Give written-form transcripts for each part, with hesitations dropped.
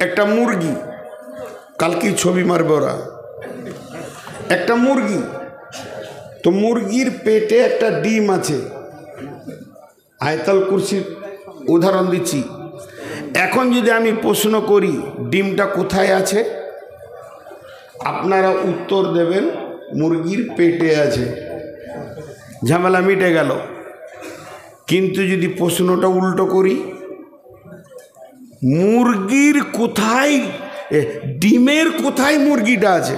একটা মুরগি, কালকেই ছবি মারবে ওরা, একটা মুরগি, তো মুরগির পেটে একটা ডিম আছে। আয়াতুল কুরসির উদাহরণ দিচ্ছি। এখন যদি আমি প্রশ্ন করি ডিমটা কোথায় আছে, আপনারা উত্তর দেবেন মুরগির পেটে আছে, ঝামেলা মিটে গেল। কিন্তু যদি প্রশ্নটা উল্টো করি, মুরগির কোথায়, ডিমের কোথায় মুরগিটা আছে,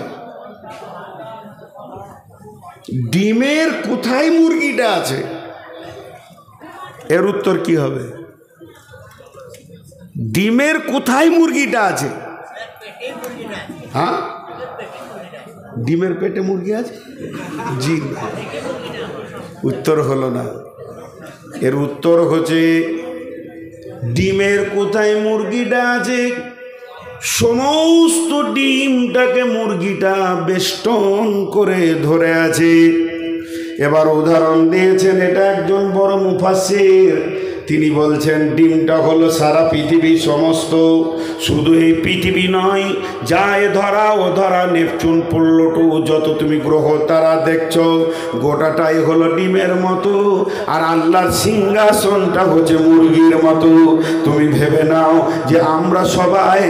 ডিমের কোথায় মুরগিটা আছে, এর উত্তর কি হবে? ডিমের কোথায় মুরগিটা আছে? হ্যাঁ, ডিমের পেটে মুরগি আছে? জি, উত্তর হলো না। এর উত্তর হচ্ছে ডিমের কোথায় মুরগিটা আছে, সমস্ত ডিমটাকে মুরগিটা বেষ্টন করে ধরে আছে। এবার উদাহরণ দিয়েছেন এটা একজন বড় মুফাসসির, তিনি বলছেন ডিমটা হলো সারা পৃথিবী সমস্ত, শুধু এই পৃথিবী নয়, যা এ ধরা ও ধরা নেপচুন প্লুটো যত তুমি গ্রহ তারা দেখছো গোটাটাই হলো ডিমের মতো, আর আল্লাহর সিংহাসনটা হচ্ছে মুরগির মতো। তুমি ভেবে নাও যে আমরা সবাই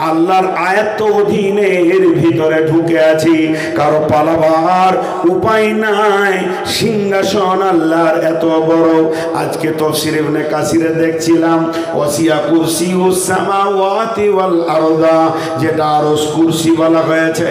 আল্লাহর আয়াত অধীনে এর ভিতরে ঢুকে আছি, কারো পালাবার উপায় নাই। সিংহাসন আল্লাহর এত বড়। আজকে তাফসীর ইবনে কাসিরে দেখছিলাম ওয়াসিয়া কুরসিউস সামাওয়াতি ওয়াল আরদা, যেটা আরশ কুরসি বলা হয়েছে।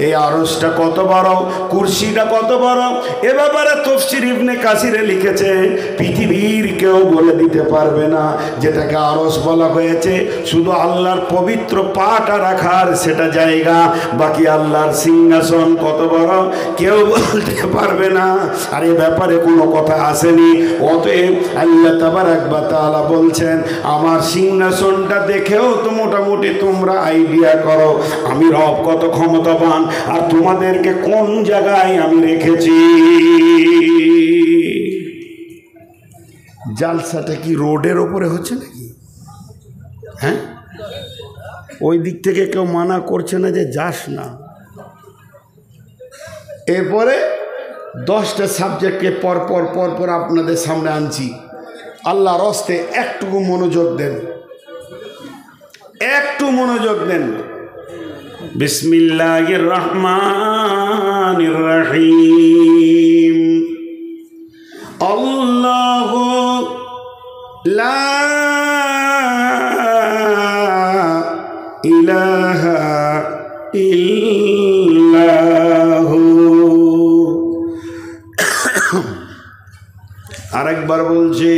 এই আরশটা কত বড়, কুরসিটা কত বড়, এ ব্যাপারে তাফসীর ইবনে কাসিরে লিখেছে পৃথিবীর কেউ বলে দিতে পারবে না। যেটাকে আরশ বলা হয়েছে শুধু আল্লাহর পবিত্র পাটা রাখার সেটা জায়গা, বাকি আল্লাহর সিংহাসন কত বড় কেউ বলতে পারবে না। আর এই ব্যাপারে কোনো কথা আসেনি। অতএব আল্লাহ তাবারাক ওয়া তাআলা বলছেন আমার সিংহাসনটা দেখেও তো মোটামুটি তোমরা আইডিয়া করো আমি রব কত ক্ষমতাবান, আর তোমাদেরকে কোন জায়গায় আমি রেখেছি। জালসাটা কি রোডের ওপরে হচ্ছে নাকি? হ্যাঁ, ওই দিক থেকে কেউ মানা করছে না যে যাস না। এরপরে 10টা সাবজেক্টকে পরপর আপনাদের সামনে আনছি। আল্লাহর হস্তে একটুকু মনোযোগ দেন, একটু মনোযোগ দেন। বিসমিল্লাহির রহমানির রহিম। আল্লাহু লা ইলাহা ইল্লাহু। আরেকবার বলছি,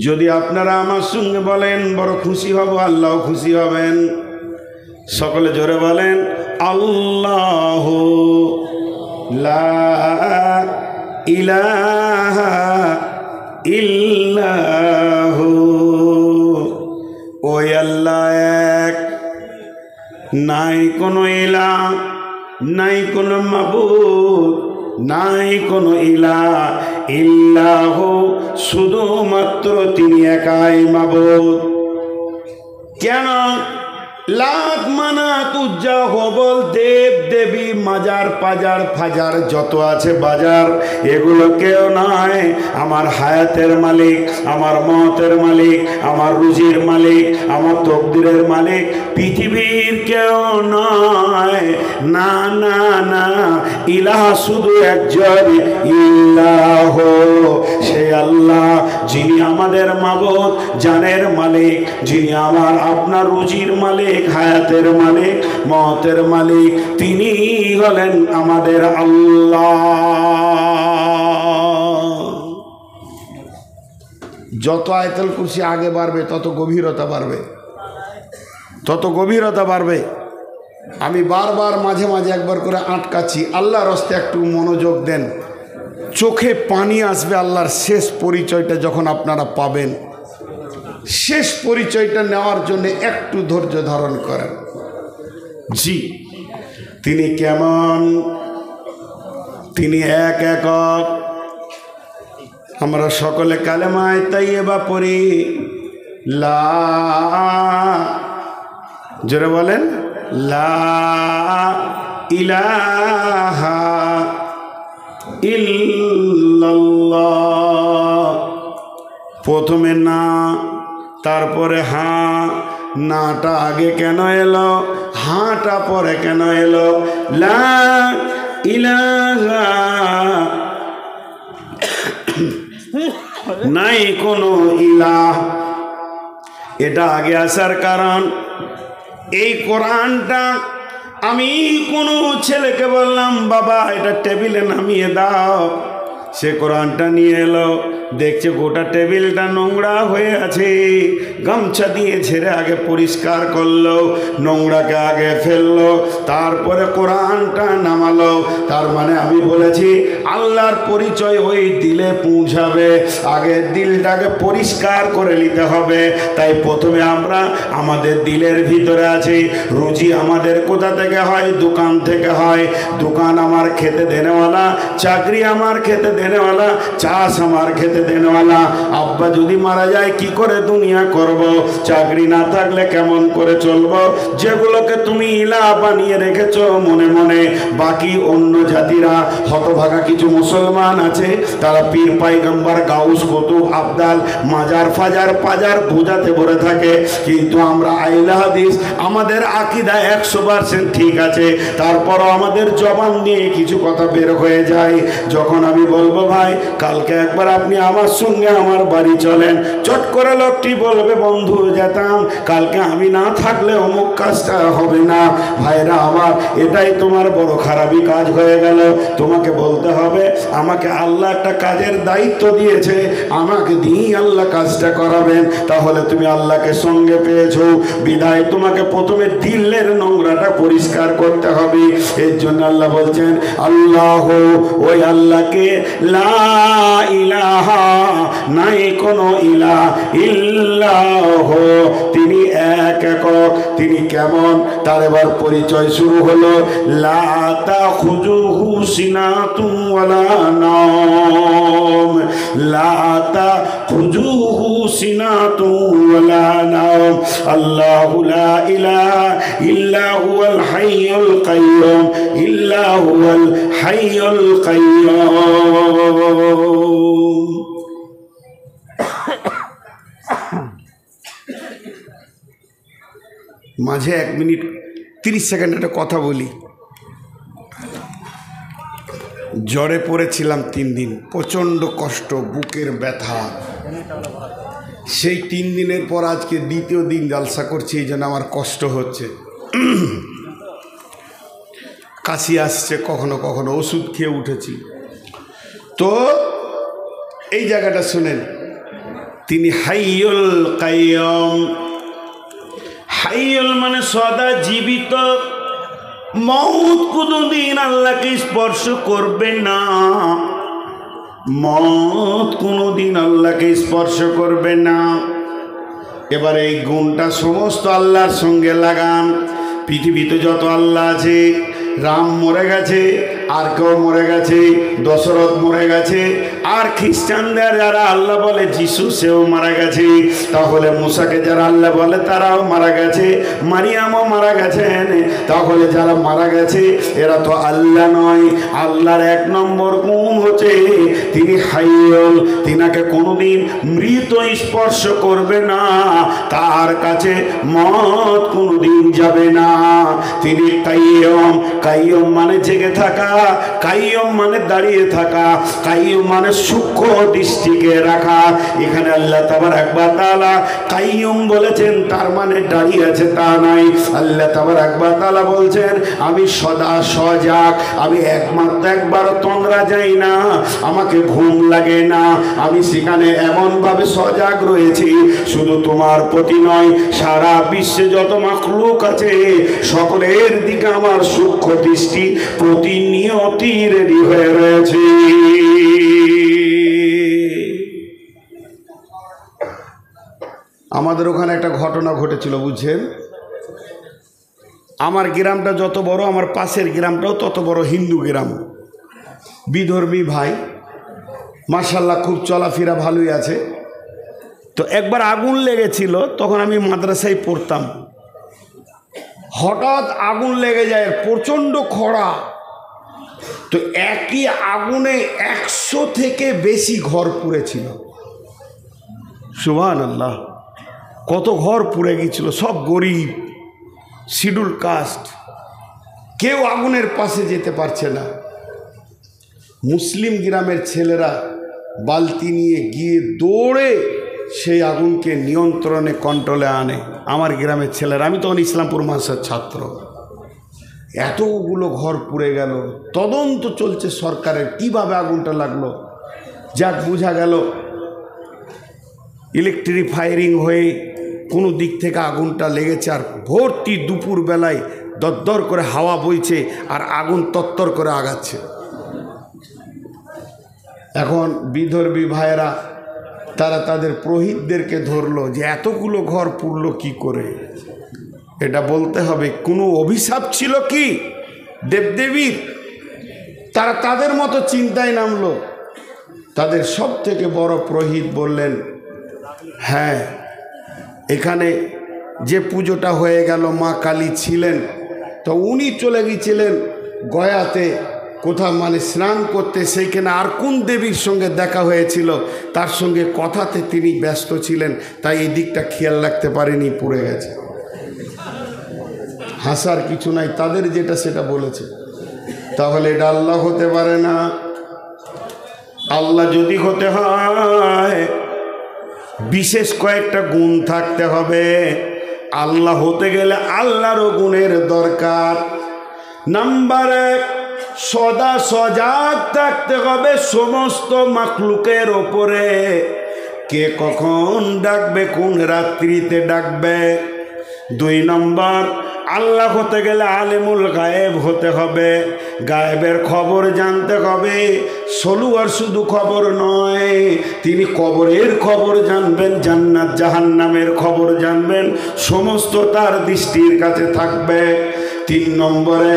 যদি আপনারা আমার সঙ্গে বলেন বড় খুশি হব, আল্লাহ খুশি হবেন। সকলে জোরে বলেন আল্লাহু লা ইলাহা ইল্লাহু। ওই আল্লাহ এক, নাই কোনো ইলাহ, নাই কোনো মাবুদ, নাই কোনো ইলাহ ইল্লাহু, শুধুমাত্র তিনি একাই মাবুদ। কেন? লাত মানাত উজ্জা হবল দেব দেবী মাজার পাজার ফাজার যত আছে বাজার, এগুলো কেউ নয়। আমার হায়াতের মালিক, আমার মতের মালিক, আমার রুজির মালিক, আমার তকদিরের মালিক পৃথিবীর কেউ নয়। না না না, ইলাহ শুধু একজন, ইল্লাহ সেই আল্লাহ যিনি আমাদের মাবুদ, জানের মালিক, যিনি আমার আপনার রুজির মালিক, হায়াতের মালিক, মতের মালিক, তিনি হলেন আমাদের আল্লাহ। যত আয়াতুল কুরসি আগে বাড়বে তত গভীরতা বাড়বে, তত গভীরতা বাড়বে। আমি বারবার মাঝে মাঝে একবার করে আটকাচ্ছি। আল্লাহর হস্তে একটু মনোযোগ দেন, চোখে পানি আসবে আল্লাহর শেষ পরিচয়টা যখন আপনারা পাবেন। শেষ পরিচয়টা নেওয়ার জন্য একটু ধৈর্য ধারণ করেন। জি, তিনি কেমন? তিনি এক একক। আমরা সকলে কালেমায়ে তাইয়্যিবা পড়ি, লা জোরে বলেন, লা ইলাহা ইল্লাল্লাহ। প্রথমে না, তারপরে হাঁ। নাটা আগে কেন এলো, হাঁটা পরে কেন এলো? লা ইলাহা, নাই কোনো ইলাহ, এটা আগে আসার কারণ এই কোরআনটা আমি কোনো ছেলেকে বললাম বাবা এটা টেবিলে নামিয়ে দাও, সে কোরআনটা নিয়ে এলো, দেখছে গোটা টেবিলটা নোংরা হয়ে আছে, গামছা দিয়ে ছেড়ে আগে পরিষ্কার করলো, নোংরাকে আগে ফেললো, তারপরে কোরআনটা নামালো। তার মানে আমি বলেছি আল্লাহর পরিচয় ওই দিলে পৌঁছাবে, আগে দিলটাকে পরিষ্কার করে নিতে হবে। তাই প্রথমে আমরা আমাদের দিলের ভিতরে আছি। রুজি আমাদের কোথা থেকে হয়? দোকান থেকে হয়। দোকান আমার খেতে দেনেওয়ালা, চাকরি আমার খেতে দেনেওয়ালা, চাষ আমার খেতে দেনেওয়ালা। আব্বা যদি মারা যায় কি করে দুনিয়া করব? চাকরি না থাকলে কেমন করে চলব? যেগুলোকে তুমি ইলা বানিয়ে রেখেছো মনে মনে, বাকি অন্য জাতিরা হতভাগা কিছু মুসলমান আছে, তারা পীর পাইগম্বর গাউস কুতুব আবদাল মাজার ফাজার পাজার পূজাতে ভরে থাকে। কিন্তু আমরা আহলে হাদিস, আমাদের আকীদা 100% ঠিক আছে, তারপরও আমাদের জবান দিয়ে কিছু কথা বের হয়ে যায়। যখন আমি বলবো ভাই কালকে একবার আপনি আমার সঙ্গে আমার বাড়ি চলেন, চট করে লোকটি বলবে বন্ধু যেতাম, কালকে আমি না থাকলে অমুক কাজটা হবে না। ভাইরা আমার, এটাই তোমার বড় খারাপই কাজ হয়ে গেল। তোমাকে বলতে হবে আমাকে আল্লাহ একটা কাজের দায়িত্ব দিয়েছে, আমাকে দিয়েই আল্লাহ কাজটা করাবেন, তাহলে তুমি আল্লাহকে সঙ্গে পেয়েছো। বিদায় তোমাকে প্রথমে দিলের নোংরাটা পরিষ্কার করতে হবে। এর জন্য আল্লাহ বলছেন আল্লাহ, ওই আল্লাহকে লা ইলাহা, নাই কোনো ইলাহ, ইল্লাহ, তিনি এক একক। তিনি কেমন? তার এবার পরিচয় শুরু হলো। লা তাখুযুহু সিনাতুন ওয়ালা নাওম, লা তাখুযুহু সিনাতুন ওয়ালা নাওম, আল্লাহু লা ইলাহা ইল্লা হুয়াল হাইয়ুল কাইয়্যুম, ইল্লা হুয়াল হাইয়ুল কাইয়্যুম। মাঝে 1 মিনিট 30 সেকেন্ড একটা কথা বলি। জ্বরে পড়েছিলাম 3 দিন, প্রচণ্ড কষ্ট, বুকের ব্যথা। সেই 3 দিনের পর আজকে দ্বিতীয় দিন জালসা করছি, এই জন্য আমার কষ্ট হচ্ছে। কাশি আসছে, কখনো কখনো ওষুধ খেয়ে উঠেছি। তো এই জায়গাটা শুনেন, তিনি হাইয়ুল কাইয়্যুম। হাইয়ুল মানে সদা জীবিত, মউত কোনোদিন আল্লাহকে স্পর্শ করবে না, মউত কোনোদিন আল্লাহকে স্পর্শ করবে না। এবার এই গুণটা সমস্ত আল্লাহর সঙ্গে লাগান। পৃথিবীতে যত আল্লাহ আছে, রাম মরে গেছে, আর কেউ মরে গেছে, দশরথ মরে গেছে, আর খ্রিস্টানদের যারা আল্লাহ বলে যিশু সেও মারা গেছে, তাহলে মুসাকে যারা আল্লাহ বলে তারাও মারা গেছে, মারিয়ামও মারা গেছেন। তাহলে যারা মারা গেছে এরা তো আল্লাহ নয়। আল্লাহর 1 নম্বর গুণ হচ্ছে তিনি হাইয়ুল, তিনাকে কোনোদিন মৃত স্পর্শ করবে না, তার কাছে মত কোনোদিন যাবে না। তিনি কাইয়্যুম, কাইয়্যুম মানে জেগে থাকা, কাইয়্যুম মানে দাঁড়িয়ে থাকা, কাইয়্যুম মানে সূক্ষ্ম দৃষ্টিকে রাখা। এখানে আল্লাহ তাবারাক ওয়া তাআলা কাইয়্যুম বলেছেন, তার মানে দাঁড়িয়ে আছে তা নাই। আল্লাহ তাবারাক ওয়া তাআলা বলছেন আমি সদা সজাগ, আমি একবারও তন্দ্রা যাই না, আমাকে ঘুম লাগে না, আমি সেখানে এমনভাবে সজাগ রয়েছি। শুধু তোমার প্রতি নয়, সারা বিশ্বে যত মাখলুক আছে সকলের দিকে আমার সূক্ষ্ম দৃষ্টি প্রতিনিয়তই রেডি হয়ে রয়েছে। আমাদের ওখানে একটা ঘটনা ঘটেছিল, বুঝছেন। আমার গ্রামটা যত বড়, আমার পাশের গ্রামটাও তত বড় হিন্দু গ্রাম, বিধর্মী ভাই, মাশাআল্লাহ খুব চলাফেরা ভালোই আছে। তো একবার আগুন লেগেছিল, তখন আমি মাদ্রাসায় পড়তাম। হঠাৎ আগুন লেগে যায়, প্রচণ্ড খরা। তো একই আগুনে 100 থেকে বেশি ঘর পুড়েছিল। সুবহানাল্লাহ, কত ঘর পুড়ে গিয়েছিল, সব গরিব, শিডিউল কাস্ট, কেউ আগুনের পাশে যেতে পারছে না। মুসলিম গ্রামের ছেলেরা বালতি নিয়ে গিয়ে দৌড়ে সেই আগুনকে নিয়ন্ত্রণে, কন্ট্রোলে আনে। আমার গ্রামের ছেলেরা, আমি তখন ইসলামপুর মাদ্রাসার ছাত্র, এতগুলো ঘর পুড়ে গেল। তদন্ত চলছে সরকারের, কিভাবে আগুনটা লাগলো। যাক, বোঝা গেল ইলেকট্রিক ফায়ারিং হয়ে কোনো দিক থেকে আগুনটা লেগেছে। আর ভর্তি দুপুর বেলায় দরদর করে হাওয়া বইছে আর আগুন তত্তর করে আগাচ্ছে। এখন বিধর্মী ভাইয়েরা তারা তাদের পুরোহিতদেরকে ধরলো যে এতগুলো ঘর পুড়লো কি করে। এটা বলতে হবে কোনো অভিশাপ ছিল কি দেবদেবীর? তারা তাদের মতো চিন্তায় নামলো। তাদের সব থেকে বড় পুরোহিত বললেন, হ্যাঁ, এখানে যে পুজোটা হয়ে গেল মা কালী ছিলেন, তো উনি চলে গিয়েছিলেন গয়াতে কোথাও মানে স্নান করতে, সেইখানে আর কোন দেবীর সঙ্গে দেখা হয়েছিল, তার সঙ্গে কথাতে তিনি ব্যস্ত ছিলেন, তাই এই দিকটা খেয়াল রাখতে পারেনি, পড়ে গেছে। হাসার কিছু নাই, তাদের যেটা সেটা বলেছে। তাহলে এটা আল্লাহ হতে পারে না। আল্লাহ যদি হতে হয় বিশেষ কয়েকটা গুণ থাকতে হবে। আল্লাহ হতে গেলে আল্লাহরও গুণের দরকার। নাম্বার 1, সদা সজাগ থাকতে হবে সমস্ত মাখলুকের ওপরে। কে কখন ডাকবে, কোন রাত্রিতে ডাকবে। 2 নম্বর, আল্লাহ হতে গেলে আলেমুল গায়েব হতে হবে। গায়েবের খবর জানতে হবে। সলুয়ার শুধু খবর নয়, তিনি কবরের খবর জানবেন, জান্নাত জাহান্নামের খবর জানবেন, সমস্ত তার দৃষ্টির কাছে থাকবে। 3 নম্বরে,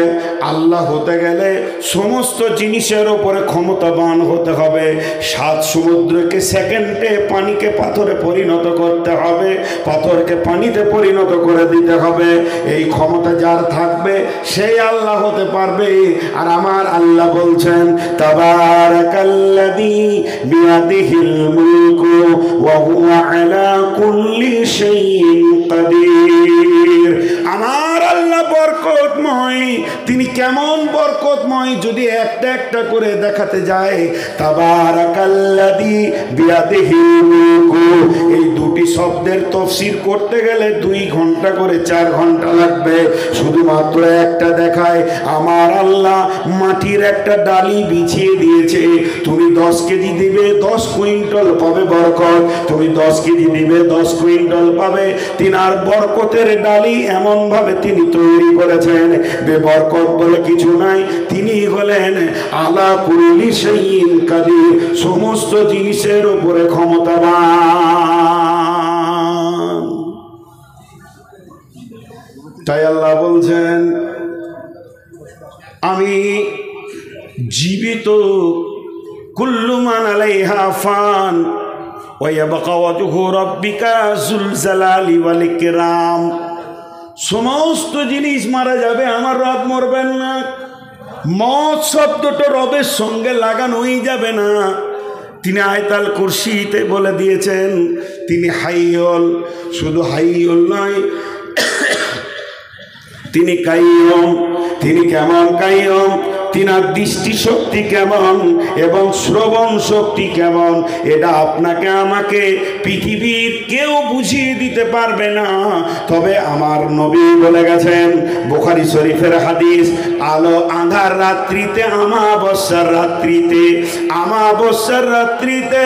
আল্লাহ হতে গেলে সমস্ত জিনিসের ওপরে ক্ষমতাবান হতে হবে। 7 সমুদ্রকে সেকেন্ডে, পানিকে পাথরে পরিণত করতে হবে, পাথরকে পানিতে পরিণত করে দিতে হবে। এই ক্ষমতা যার থাকবে সেই আল্লাহ হতে পারবে। আর আমার আল্লাহ বলছেন, তাবারাকাল্লাযী বিয়াদিহিল মুলকু ওয়া হুয়া আলা কুল্লি শাইইন কাদির। আমার আল্লাহ বরকতময়। তিনি কেমন বরকতময় যদি একটা একটা করে দেখাতে যায়। তাবারাকাল্লাযী বিয়াদিহিল মুলকু, এই দুটি শব্দের তাফসীর করতে গেলে 2 ঘন্টা করে 4 ঘন্টা লাগবে। শুধুমাত্র একটা দেখায়, আমার আল্লাহ মাটির একটা ডালি বিছিয়ে দিয়েছে। তুমি 10 কেজি দিবে 10 কুইন্টাল পাবে বরকত, তুমি 10 কেজি দিবে 10 কুইন্টাল পাবে। তিনার বরকতের ডালি এমন ভাবে তিনি তৈরি করেছেন, বেবরকত বলে কিছু নাই। তিনি হলেন আলা কুল্লি শাইইন কাদির, সমস্ত জিনিসের উপরে ক্ষমতাবান। তাই আল্লাহ বলছেন, আমি জীবিত, কুল্লু মান আলাইহা ফান ওয়া ইয়াবকা ওয়াজহু রাব্বিকা যুল জালালি ওয়াল ইকরাম। সমস্ত জিনিস মারা যাবে, আমার রব মরবেন না। মত শব্দটা রবের সঙ্গে লাগানোই যাবে না। তিনি আয়াতুল কুরসিতে বলে দিয়েছেন তিনি হাইয়ুল, শুধু হাইয়ুল নয়, তিনি কাইয়ুম। তিনি কেমন কাইয়ুম, তিনার দৃষ্টি শক্তি কেমন এবং শ্রবণ শক্তি কেমন, এটা আপনাকে আমাকে পৃথিবীর কেউ বুঝিয়ে দিতে পারবে না। তবে আমার নবী বলে গেছেন, বুখারী শরীফের হাদিস, আলো আঁধার রাত্রিতে, আমাবস্যার রাত্রিতে, আমাবস্যার রাত্রিতে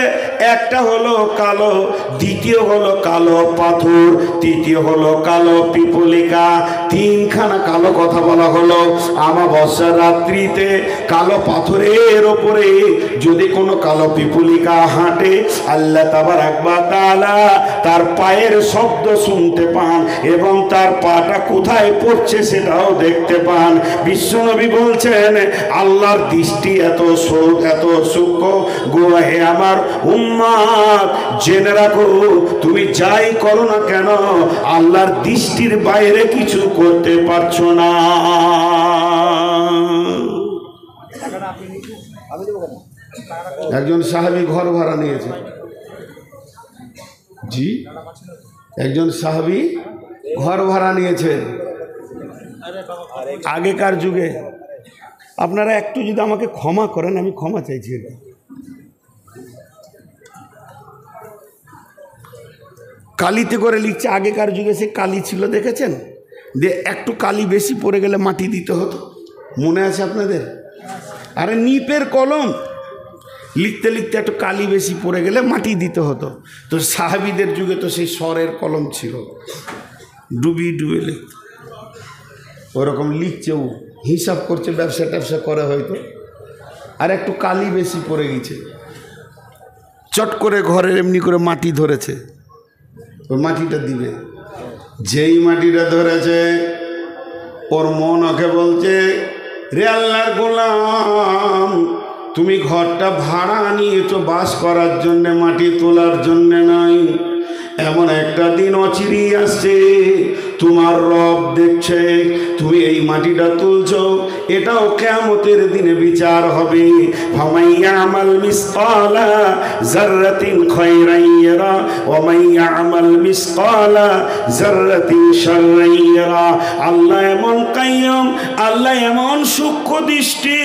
একটা হলো কালো, দ্বিতীয় হলো কালো পাথর, তৃতীয় হলো কালো পিপলিকা। 3খানা কালো কথা বলা হলো। আমাবস্যার রাত্রিতে কালো পাথরের ওপরে যদি কোনো কালো পিপলিকা হাঁটে, আল্লাহ তাবারাক ওয়া তাআলা তার পায়ের শব্দ শুনতে পান এবং তার পাটা কোথায় পড়ছে সেটাও দেখতে পান। বিশ্বনবী বলছেন, আল্লাহর দৃষ্টি এত সূক্ষ্ম গো, হে আমার উম্মত উম্মাত জেনে রাখো, তুমি যাই করো না কেন আল্লাহর দৃষ্টির বাইরে কিছু করতে পারছো না। একজন সাহাবী ঘর ভাড়া নিয়েছে, জি, একজন সাহাবী ঘর ভাড়া নিয়েছেন আগেকার যুগে। আপনারা একটু যদি আমাকে ক্ষমা করেন, আমি ক্ষমা চাইছি। কালিতে করে লিখছে, আগেকার যুগে সে কালি ছিল দেখেছেন, যে একটু কালি বেশি পড়ে গেলে মাটি দিতে হতো, মনে আছে আপনাদের? আরে নিপের কলম, লিখতে লিখতে একটু কালি বেশি পড়ে গেলে মাটি দিতে হতো। তো সাহাবীদের যুগে তো সেই স্বরের কলম ছিল, ডুবি ডুবে লিখত। ওরকম লিখছেও, হিসাব করছে, ব্যবসা ট্যাবসা করে হয়তো, আর একটু কালি বেশি পড়ে গেছে, চট করে ঘরের এমনি করে মাটি ধরেছে, ওই মাটিটা দিবে। যেই মাটিটা ধরেছে ওর মন ওকে বলছে, রে আল্লাহর গোলাম, তুমি ঘরটা ভাড়া নিয়েছো বাস করার জন্যে, মাটি তোলার জন্যে নয়। এমন একটা দিন অচিরেই আসছে, তোমার রব দেখছে তুমি এই মাটিটা তুলছো, এটাও কিয়ামতের দিনে বিচার হবে। ফামাইয়ামাল মিসকালা যাররাতিন খায়রান ইয়ারা ওয়া মাইয়ামাল মিসকালা যাররাতিন শাররান ইয়ারা। আল্লাহ এমন কাইয়্যুম, আল্লাহ এমন সূক্ষ্ম দৃষ্টি।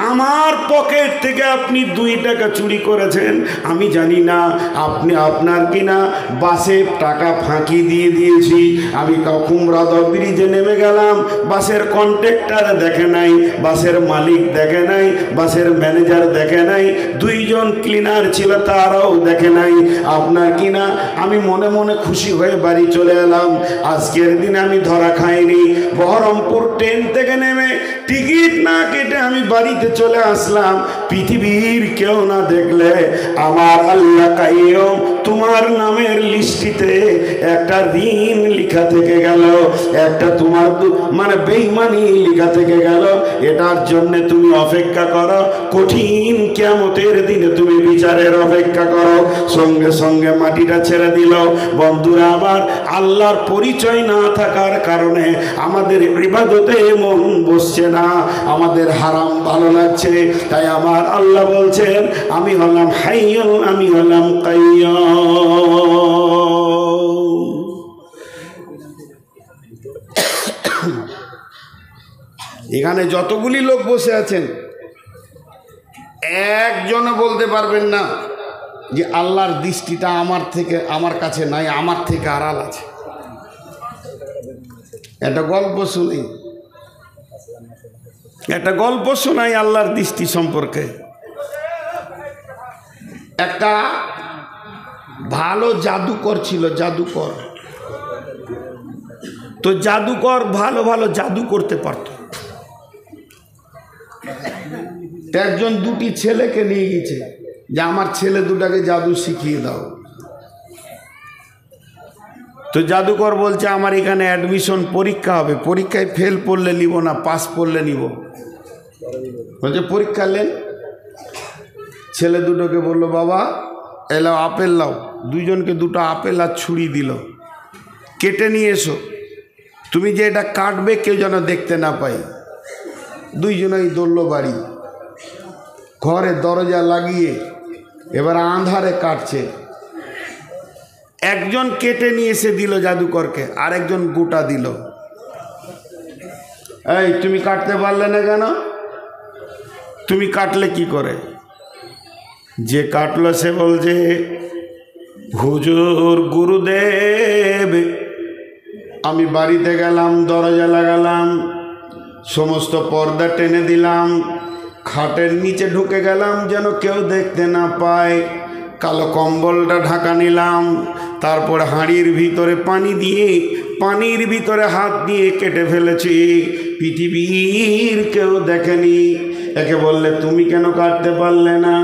আমার পকেট থেকে আপনি 2 টাকা চুরি করেছেন, আমি জানি না আপনি আপনার কিনা বাসে টাকা ফাঁকি দিয়ে দিয়েছি। আমি কুমড়াদহ ব্রিজে নেমে গেলাম, বাসের কন্ট্রাক্টর দেখে নাই, বাসের মালিক দেখে নাই, বাসের ম্যানেজার দেখে নাই, 2 জন ক্লিনার ছিল তারাও দেখে নাই। আপনার কিনা আমি মনে মনে খুশি হয়ে বাড়ি চলে এলাম। আজকের দিনে আমি ধরা খাইনি। বহরমপুর ট্রেন থেকে নেমে টিকিট না কেটে আমি বাড়িতে চলে আসলাম। পৃথিবীর কেউ না দেখলে আমার আল্লাহ কাইয়্যুম তোমার নামের লিস্টিতে একটা ঋণ লেখা থেকে গেল, একটা তোমার মানে বেঈমানি লেখা থেকে গেল। এটার জন্য তুমি অপেক্ষা করো, কঠিন কিয়ামতের দিনে তুমি বিচারের অপেক্ষা করো। সঙ্গে সঙ্গে মাটিটা ছেড়ে দিল। বন্ধুরা আমার, আল্লাহর পরিচয় না থাকার কারণে আমাদের ইবাদতে মন বসছে না, আমাদের হারাম ভালো লাগছে। তাই আমার আল্লাহ বলছেন, আমি হলাম হাইয়্যুন, আমি হলাম কাইয়্যুম। এখানে যতগুলি লোক বসে আছেন, একজনও বলতে পারবেন না যে আল্লাহর দৃষ্টিটা আমার কাছে নাই, আমার থেকে আড়াল আছে। একটা গল্প শুনি, একটা গল্প শোনাই আল্লাহর দৃষ্টি সম্পর্কে। একটা ভালো জাদুকর ছিল, জাদুকর। তো জাদুকর ভালো ভালো জাদু করতে পারত। একজন 2টি ছেলেকে নিয়ে গেছে যে আমার ছেলে 2টাকে জাদু শিখিয়ে দাও। তো জাদুকর বলছে, আমার এখানে অ্যাডমিশন পরীক্ষা হবে, পরীক্ষায় ফেল পড়লে নিব না, পাস পড়লে নিব। বলছে পরীক্ষা নেন। ছেলে 2টোকে বলল, বাবা এলাও আপেল লাও। 2 জনকে 2টা আপেল আর ছুরি দিল, কেটে নিয়ে এসো। তুমি যে এটা কাটবে কেউ যেন দেখতে না পায়। 2 জনই দৌড়ল বাড়ি, ঘরে দরজা লাগিয়ে এবার আঁধারে কাটছে। একজন কেটে নিয়ে এসে দিল জাদুকরকে, আর একজন গোটা দিল। এই তুমি কাটতে পারলে না কেন? তুমি কাটলে কি করে? যে কাটলো সে বলছে, হুজুর গুরুদেব, আমি বাড়িতে গেলাম, দরজা লাগালাম, সমস্ত পর্দা টেনে দিলাম, খাটের নিচে ঢুকে গেলাম যেন কেউ দেখতে না পায়, কালো কম্বলটা ঢাকা নিলাম, তারপর হাঁড়ির ভিতরে পানি দিয়ে পানির ভিতরে হাত দিয়ে কেটে ফেলেছি, পৃথিবীর কেউ দেখেনি। একে বললে তুমি কেন কাটতে পারলে না?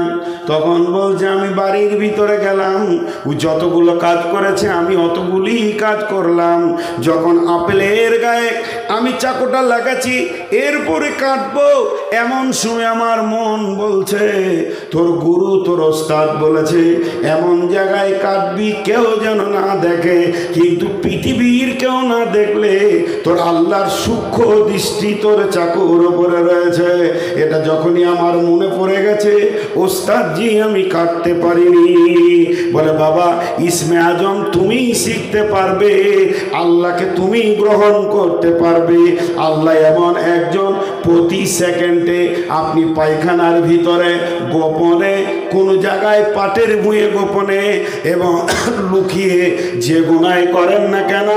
তখন বলছে, আমি বাড়ির ভিতরে গেলাম, ও যতগুলো কাজ করেছে আমি অতগুলি কাজ করলাম। যখন আপেলের গায়ে আমি চাকুটা লাগাচ্ছি, এরপরে কাটবো, এমন সময় আমার মন বলছে তোর গুরু তোর ওস্তাদ বলেছে এমন জায়গায় কাটবি কেউ যেন না দেখে, কিন্তু পৃথিবীর কেউ না দেখলে তোর আল্লাহর সূক্ষ্ম দৃষ্টি তোর চাকুর উপরে রয়েছে। এটা যখনই আমার মনে পড়ে গেছে, ওস্তাদজি আমি কাটতে পারিনি। বলে বাবা, ইসমে আজম তুমি শিখতে পারবে, আল্লাহকে তুমি গ্রহণ করতে পারবে। আল্লাহ এমন একজন, প্রতি সেকেন্ডে আপনি পায়খানার ভিতরে গোপনে কোন জায়গায় পাটের ভুঁয়ে গোপনে এবং লুকিয়ে যে গুনাহ করেন না কেন,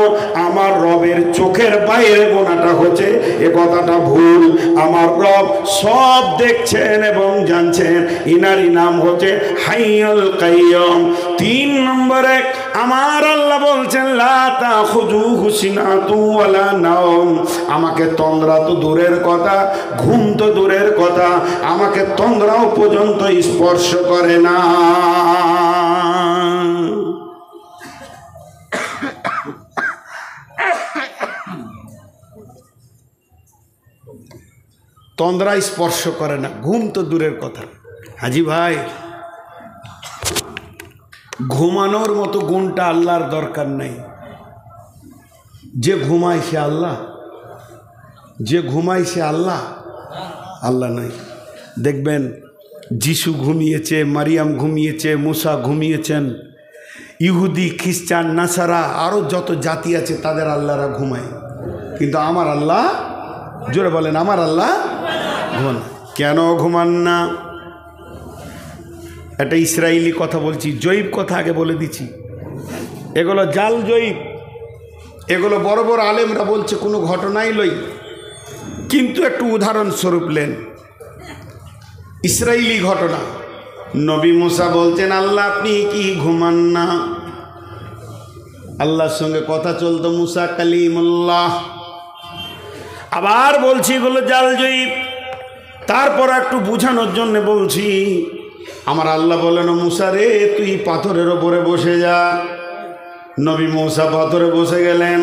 আমার রবের চোখের বাইরে গুনাহটা হচ্ছে এ কথাটা ভুল। আমার রব সব দেখছেন এবং জানছেন। ইনারই নাম হচ্ছে হাইয়ুল কাইয়ুম। 3 নম্বরে আমার আল্লাহ বলছেন লা তাখুযুহু সিনাতুন ওয়ালা নাওম। আমাকে তন্দ্রা তো দূরের কথা, ঘুম তো দূরের কথা, আমাকে তন্দ্রাও পর্যন্ত স্পর্শ করে না। তন্দ্রা স্পর্শ করে না, ঘুম তো দূরের কথা। হাজি ভাই, ঘুমানোর মতো গুণটা আল্লাহর দরকার নেই। যে ঘুমায় সে আল্লাহ, যে ঘুমায় সে আল্লাহ, আল্লাহ নাই। দেখবেন যিশু ঘুমিয়েছে, মারিয়াম ঘুমিয়েছে, মুসা ঘুমিয়েছেন, ইহুদি খ্রিস্টান নাসারা আরও যত জাতি আছে তাদের আল্লাহরা ঘুমায়, কিন্তু আমার আল্লাহ, জোরে বলেন আমার আল্লাহ ঘুমান। কেন ঘুমান না? একটা ইসরায়েলি কথা বলছি, জৈব কথা আগে বলে দিচ্ছি, এগুলো জাল জৈব, এগুলো বড় বড় আলেমরা বলছে কোনো ঘটনাই লই, কিন্তু একটু উদাহরণস্বরূপ লেন। ইসরায়েলি ঘটনা, নবী মুসা বলছেন আল্লাহ আপনি কি ঘুমান না? আল্লাহর সঙ্গে কথা চলতো, মুসা কালিমুল্লাহ। আবার বলছি এগুলো জাল জৈব, তারপর একটু বুঝানোর জন্য বলছি। আমার আল্লাহ বলেন মুসা রে তুই পাথরের ওপরে বসে যা। নবী মুসা পাথরে বসে গেলেন,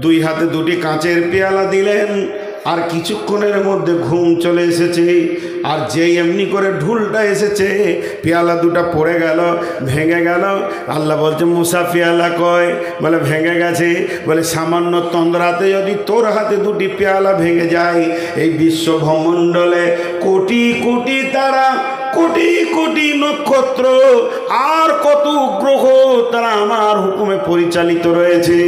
2 হাতে 2টি কাঁচের পেয়ালা দিলেন, আর কিছুক্ষণের মধ্যে ঘুম চলে এসেছে। আর যেই এমনি করে ঢুলটা এসেছে, পেয়ালা 2টা পড়ে গেল, ভেঙে গেল। আল্লাহ বলছে মুসা পেয়ালা কয়? বলে ভেঙে গেছে। বলে সামান্য তন্দ্রাতে যদি তোর হাতে 2টি পেয়ালা ভেঙে যায়, এই বিশ্ব ভূমণ্ডলে কোটি কোটি তারা, কোটি কোটি নক্ষত্র, আর কত গ্রহ তারা আমার হুকুমে পরিচালিত রয়েছে।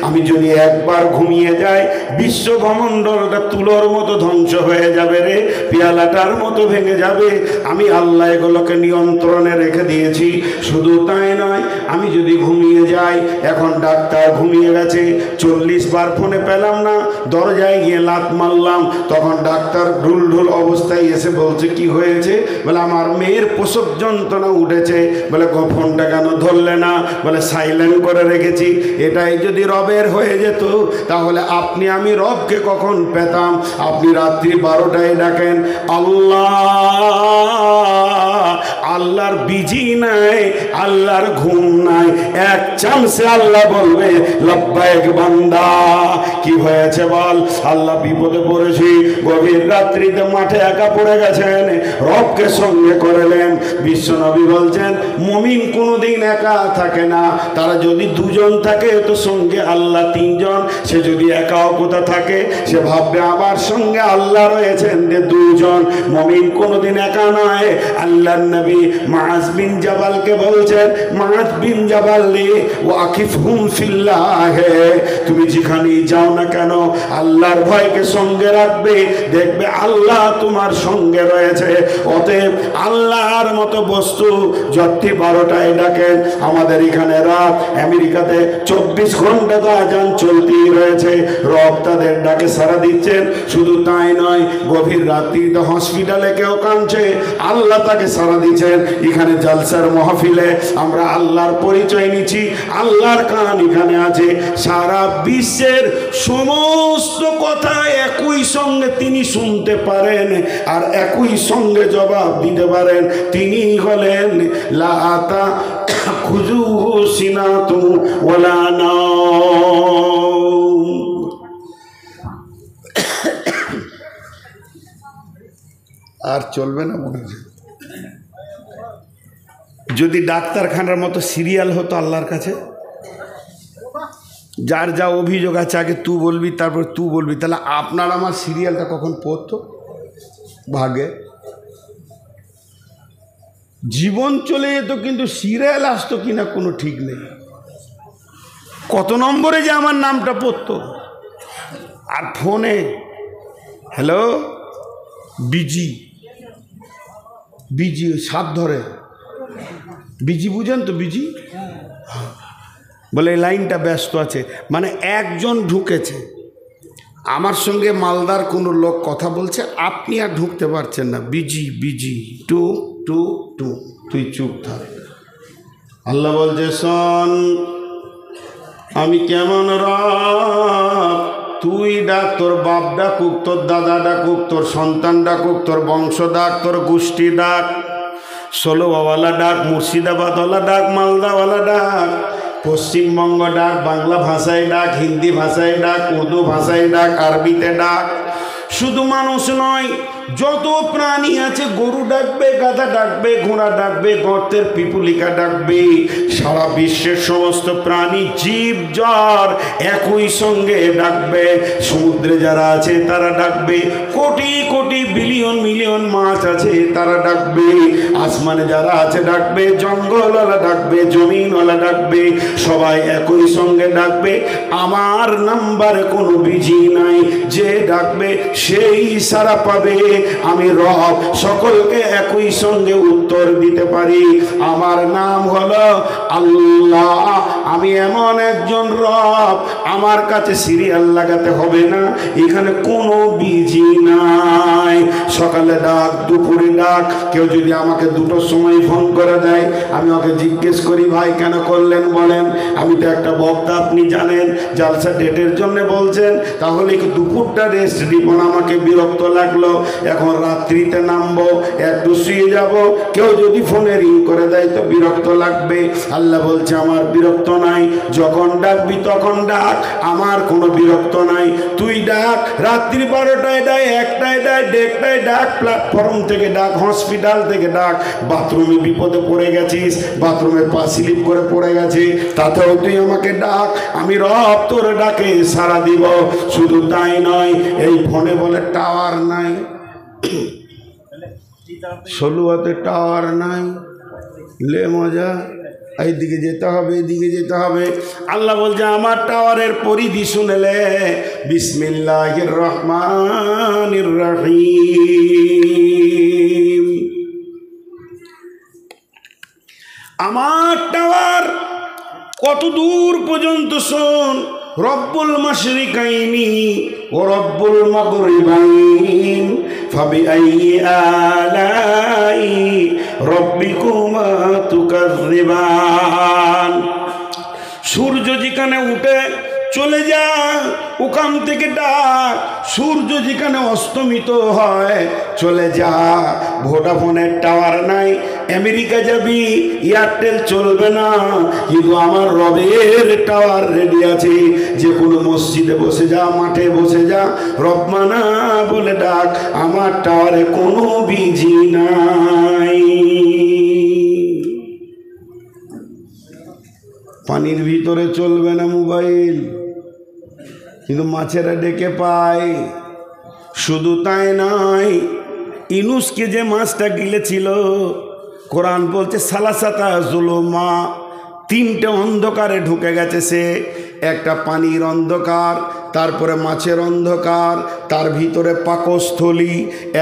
আমি যদি একবার ঘুমিয়ে যাই, বিশ্ব ভূমণ্ডলটা তুলোর মতো ধ্বংস হয়ে যাবে রে, পেয়ালাটার মতো ভেঙে যাবে। আমি আল্লাহ এগুলোকে নিয়ন্ত্রণে রেখে দিয়েছি। শুধু তাই নয়, আমি যদি ঘুমিয়ে যাই, এখন ডাক্তার ঘুমিয়ে গেছে, 40 বার ফোনে পেলাম না, দরজায় গিয়ে লাত মারলাম, তখন ডাক্তার ঢুল ঢুল অবস্থায় এসে বলছে কি হয়েছে? বলে আমার মেয়ের প্রসব যন্ত্রণা উঠেছে। বলে ফোনটা কেন ধরলে না? বলে সাইলেন্ট করে রেখেছি। এটাই যদি রবের হয়ে যেত, তাহলে আপনি আমি রবকে কখন পেতাম? আপনি রাত্রি 12টায় ডাকেন আল্লাহ, আল্লাহর বিজি নাই, আল্লাহর ঘুম নাই, এক চান্সে আল্লাহ বলবে লব্বাইক বান্দা। কি হয়েছে বল? আল্লাহ বিপদে পড়েছি, গভীর রাত্রিতে মাঠে একা পড়ে গেছেন, রবকে সঙ্গে করলেন। বিশ্বনবী বলছেন মুমিন কোনোদিন একা থাকে না, তারা যদি 2 জন থাকে তো সঙ্গে আল্লাহ 3 জন। সে যদি একা কোথা থাকে, সে ভাববে আমার সঙ্গে আল্লাহ রয়েছেন 2 জন। মুমিন কোনোদিন একা নয়। আল্লাহর নবী মুআজ বিন জাবালকে বলছেন, মুআজ বিন জাবাল রে ওয়াকিফহুম ফিল্লাহ, তুমি যেখানেই যাও না কেন আল্লাহর ভয়কে সঙ্গে রাখবে, দেখবে আল্লাহ তোমার সঙ্গে রয়েছে। অতএব আল্লাহর মতো বস্তু যতটি 12টায় ডাকেন, আমাদের এখানে রাত, আমেরিকাতে 24 ঘন্টা তো আজান চলতেই রয়েছে, রব তাদের ডাকে সাড়া দিচ্ছেন। শুধু তাই নয়, গভীর রাত্রিতে হসপিটালে কেউ কাঁদছে, আল্লাহ তাকে সাড়া দিচ্ছেন। এখানে জালসার মাহফিলে আমরা আল্লাহর পরিচয় নিচ্ছি, আল্লাহর কান এখানে আছে। সারা বিশ্বের সমস্ত কথা একই সঙ্গে তিনি শুনতে পারেন, আর একই সঙ্গে জবাব দিতে পারেন। তিনি হলেন লা তাখুযুহু সিনাতুন ওয়ালা নাওম। আর চলবে না মনে হয়। যদি ডাক্তারখানার মতো সিরিয়াল হতো আল্লাহর কাছে, যার যা অভিযোগ আছে আগে তুই বলবি তারপর তুই বলবি, তাহলে আপনার আমার সিরিয়ালটা কখন পড়তো ভাগে, জীবন চলে যেত, কিন্তু সিরিয়াল আসতো কিনা কোনো ঠিক নেই। কত নম্বরে যে আমার নামটা পড়তো। আর ফোনে হ্যালো বিজি বিজি, সাপ ধরে বিজি, বুঝেন তো বিজি, বলে এই লাইনটা ব্যস্ত আছে, মানে একজন ঢুকেছে আমার সঙ্গে, মালদার কোনো লোক কথা বলছে, আপনি আর ঢুকতে পারছেন না, বিজি বিজি, টু টু টু, তুই চুপ থাক। আল্লাহ বলছে শোন, আমি কেমন রব, তুই ডাক, তোর বাপ ডাকুক, তোর দাদা ডাকুক, তোর সন্তান ডাকুক, তোর বংশ ডাক, তোর গোষ্ঠী ডাক, ষোলোবাওয়ালা ডাক, মুর্শিদাবাদওয়ালা ডাক, মালদাওয়ালা ডাক, পশ্চিমবঙ্গ ডাক, বাংলা ভাষায় ডাক, হিন্দি ভাষায় ডাক, উর্দু ভাষায় ডাক, আরবিতে ডাক। শুধু মানুষ নয়, যত প্রাণী আছে, গরু ডাকবে, গাধা ডাকবে, ঘোড়া ডাকবে, গর্তের পিপুলিকা ডাকবে, সারা বিশ্বের সমস্ত প্রাণী জীব জ্বর একই সঙ্গে ডাকবে। সমুদ্রে যারা আছে তারা ডাকবে, কোটি কোটি বিলিয়ন মিলিয়ন মাছ আছে তারা ডাকবে, আসমানে যারা আছে ডাকবে, জঙ্গলওয়ালা ডাকবে, জমিনওয়ালা ডাকবে, সবাই একই সঙ্গে ডাকবে। আমার নাম্বারে কোনো বিজি নাই, যে ডাকবে সেই সারা পাবে। আমি রব, সকলকে একই সঙ্গে উত্তর দিতে পারি। আমার নাম হলো আল্লাহ। আমি এমন একজন রব, আমার কাছে সিরিয়াল লাগাতে হবে না, এখানে কোনো বিজি নাই। সকালে ডাক, দুপুরে ডাক, কেউ যদি আমাকে দুটোর সময় ফোন করে দেয়, আমি ওকে জিজ্ঞেস করি ভাই কেন করলেন বলেন, আমি তো একটা বক্তা, আপনি জানেন জালসা ডেটের জন্য বলছেন, তাহলে দুপুরটা রেস্ট দিব না, আমাকে বিরক্ত লাগলো, এখন রাত্রিতে নামবো, একটু শুয়ে যাব, কেউ যদি ফোনে রিং করে দেয় তো বিরক্ত লাগবে। আল্লাহ বলছে আমার বিরক্ত নাই, যখন ডাকবি তখন ডাক, আমার কোনো বিরক্ত নাই। তুই ডাক, রাত্রি 12টায় ডাক, 1টায় ডাক, 1:30টায় ডাক, প্ল্যাটফর্ম থেকে ডাক, হসপিটাল থেকে ডাক, বাথরুমে বিপদে পড়ে গেছিস, বাথরুমের পা স্লিপ করে পড়ে গেছে, তাতেও তুই আমাকে ডাক, আমি রব তোর ডাকে সাড়া দিব। শুধু তাই নয়, এই ফোনে বলে টাওয়ার নাই, সলুয়াতে টাওয়ার নাই, লে মজা, এইদিকে যেতে হবে, এদিকে যেতে হবে। আল্লাহ বলছে আমার টাওয়ারের পরিধি শুনেলে, বিসমিল্লাহির রহমানির রহিম, আমার টাওয়ার কত দূর পর্যন্ত শোন। রব্বুল মাশরিকাইনি ও রব্বুল মাগরিবাইন ফাবিআইয়ি আলাই রব্বিকুমা তুকাযযিবান। সূর্য যেখানে উঠে চলে যা, ওখান থেকে ডাক, সূর্য যেখানে অস্তমিত হয় চলে যা। ভোডাফোনের টাওয়ার নাই, আমেরিকা যাবি, এয়ারটেল চলবে না, কিন্তু আমার রবের টাওয়ার রেডি আছে। যে কোনো মসজিদে বসে যা, মাঠে বসে যা, রব্বানা বলে ডাক, আমার টাওয়ারে কোনো বিজি নাই। পানির ভিতরে চলবে না মোবাইল, কিন্তু মাছেরা ডেকে পায়। শুধু তাই নয়, ইউনুসকে যে মাছটা গিলেছিল, কোরআন বলছে সালাসাতা জুলুমা, 3টে অন্ধকারে ঢুকে গেছে সে। একটা পানির অন্ধকার, তারপরে মাছের অন্ধকার, তার ভিতরে পাকস্থলী,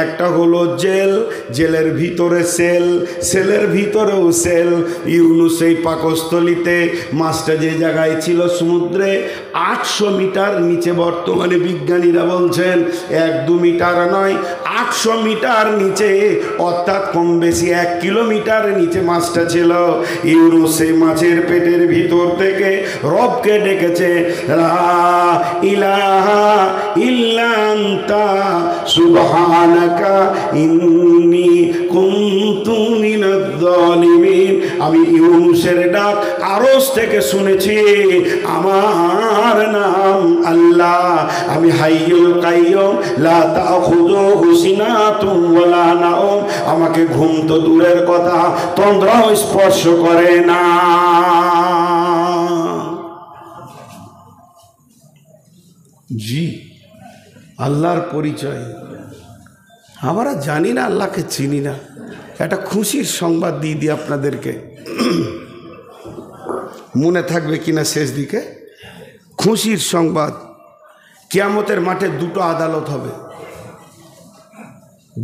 একটা হলো জেল, জেলের ভিতরে সেল, সেলের ভিতরেও সেল। ইউনুস এই পাকস্থলীতে, মাছটা যে জায়গায় ছিল সমুদ্রে 800 মিটার নিচে, বর্তমানে বিজ্ঞানীরা বলছেন 1-2 মিটার নয়, 800 মিটার নিচে, অর্থাৎ কম বেশি 1 কিলোমিটার নিচে মাছটা ছিল। ইউনুস সেই মাছের পেটের ভিতর থেকে রবকে ডেকেছে, লা ইলাহা ইল্লা আনতা সুবহানাকা ইন্নী কুনতু মিনাজ জালিমিন। আমি ইউনুসের ডাক আরশ থেকে শুনেছি, আমার নাম আল্লাহ, আমি হাইয়ুল কাইয়ুম, লা তাখুযুহু সিনাতুন ওয়ালা নাওম, আমাকে ঘুম তো দূরের কথা তন্দ্রাও স্পর্শ করে না। জি, আল্লাহর পরিচয় আমরা জানি না, আল্লাহকে চিনি না। একটা খুশির সংবাদ দিয়ে দিই আপনাদেরকে, মনে থাকবে কিনা শেষ দিকে। খুশির সংবাদ, কিয়ামতের মাঠে দুটো আদালত হবে,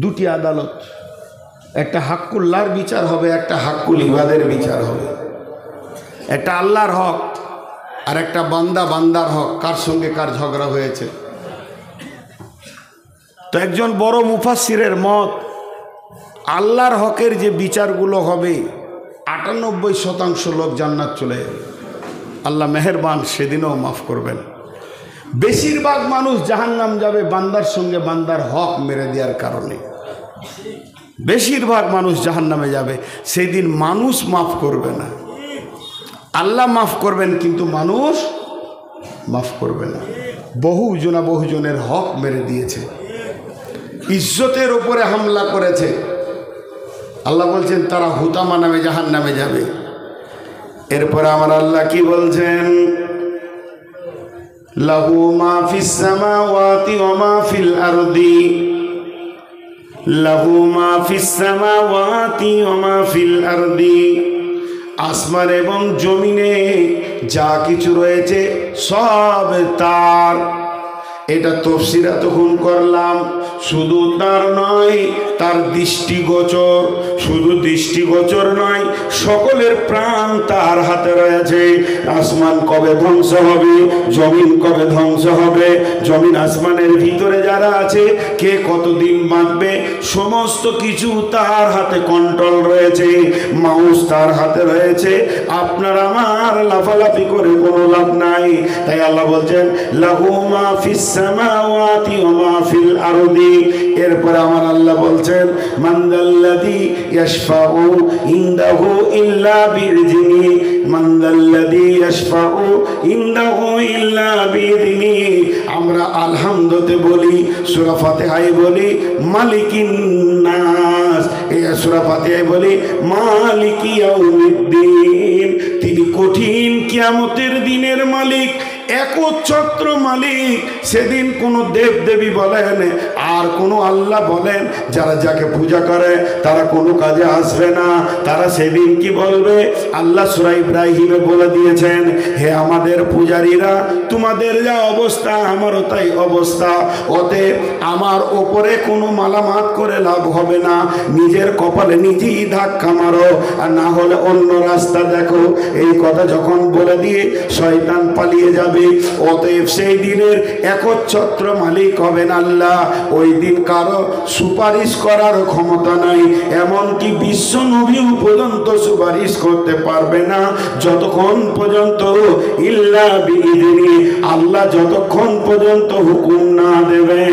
দুটি আদালত। একটা হাক্কুল্লাহর বিচার হবে, একটা হাক্কুল ইবাদের বিচার হবে। একটা আল্লাহর হক আর একটা বান্দার হক, কার সঙ্গে কার ঝগড়া হয়েছে। তো একজন বড় মুফাসসিরের মত, আল্লাহর হকের যে বিচারগুলো হবে 98% লোক জান্নাত চলে যাবে। আল্লাহ মেহেরবান, সেদিনও মাফ করবেন। বেশিরভাগ মানুষ জাহান্নাম যাবে বান্দার সঙ্গে বান্দার হক মেরে দেওয়ার কারণে। বেশিরভাগ মানুষ জাহান্নামে যাবে, সেদিন মানুষ মাফ করবে না। আল্লাহ মাফ করবেন কিন্তু মানুষ মাফ করবে না। বহুজনের হক মেরে দিয়েছে, ইজ্জতের উপরে হামলা করেছে। আল্লাহ বলছেন তারা হুতামা নামে জাহান্নামে যাবে। এরপরে আমার আল্লাহ কি বলছেন, লাহু মা ফিস সামাওয়াতি ওয়া মা ফিল আরদি, লাহু মা ফিস সামাওয়াতি ওয়া মা ফিল আরদি, আসমান এবং জমিনে যা কিছু রয়েছে সব তার। এটা তফসির এতক্ষণ করলাম। শুধু তার নয়, তার দৃষ্টিগোচর, শুধু দৃষ্টিগোচর নয়, সকলের প্রাণ তার হাতে রয়েছে। আসমান কবে ধ্বংস হবে, জমিন কবে ধ্বংস হবে, জমিন আসমানের ভিতরে যারা আছে কে কতদিন বাঁচবে, সমস্ত কিছু তার হাতে কন্ট্রোল রয়েছে। মাউস তার হাতে রয়েছে। আপনার আমার লাফালাফি করে কোনো লাভ নাই। তাই আল্লাহ বলছেন লাহু মা ফিস সামাওয়াতি ওয়া মা ফিল আরদি। এরপর আমার আল্লাহ বলছেন মানদাল্লাযী ইয়াশফাউ ইনদাহু ইল্লা বিইযনিহি, মানদাল্লাযী ইয়াশফাউ ইনদাহু ইল্লা বিইযনিহি। আমরা আলহামদুতে বলি, সূরা ফাতিহায় বলি মালিকিন নাস, এই সূরা ফাতিহায় বলি মালিকি ইয়াউমিদ্দিন। তিনি কঠিন কিয়ামতের দিনের মালিক, একচ্ছত্র মালিক। সেদিন কোনো দেব দেবী বলেন আর কোনো আল্লাহ বলেন, যারা যাকে পূজা করে তারা কোনো কাজে আসবে না। তারা সেদিন কি বলবে? আল্লাহ সূরা ইব্রাহিমে বলে দিয়েছেন, হে আমাদের পূজারীরা, তোমাদের যা অবস্থা আমারও তাই অবস্থা। অতএব আমার ওপরে কোনো মালামাত করে লাভ হবে না। নিজের কপালে নিজেই ধাক্কা মারো, আর না হলে অন্য রাস্তা দেখো। এই কথা যখন বলে দিয়ে শয়তান পালিয়ে যাবে। অতএব সেই দিনের একচ্ছত্র মালিক হবেন আল্লাহ। ওই দিন কারো সুপারিশ করার ক্ষমতা নাই, এমনকি বিশ্ব নবীও পর্যন্ত সুপারিশ করতে পারবে না যতক্ষণ পর্যন্ত ইল্লা বিইযনিহি, আল্লাহ যতক্ষণ পর্যন্ত হুকুম না দেবে।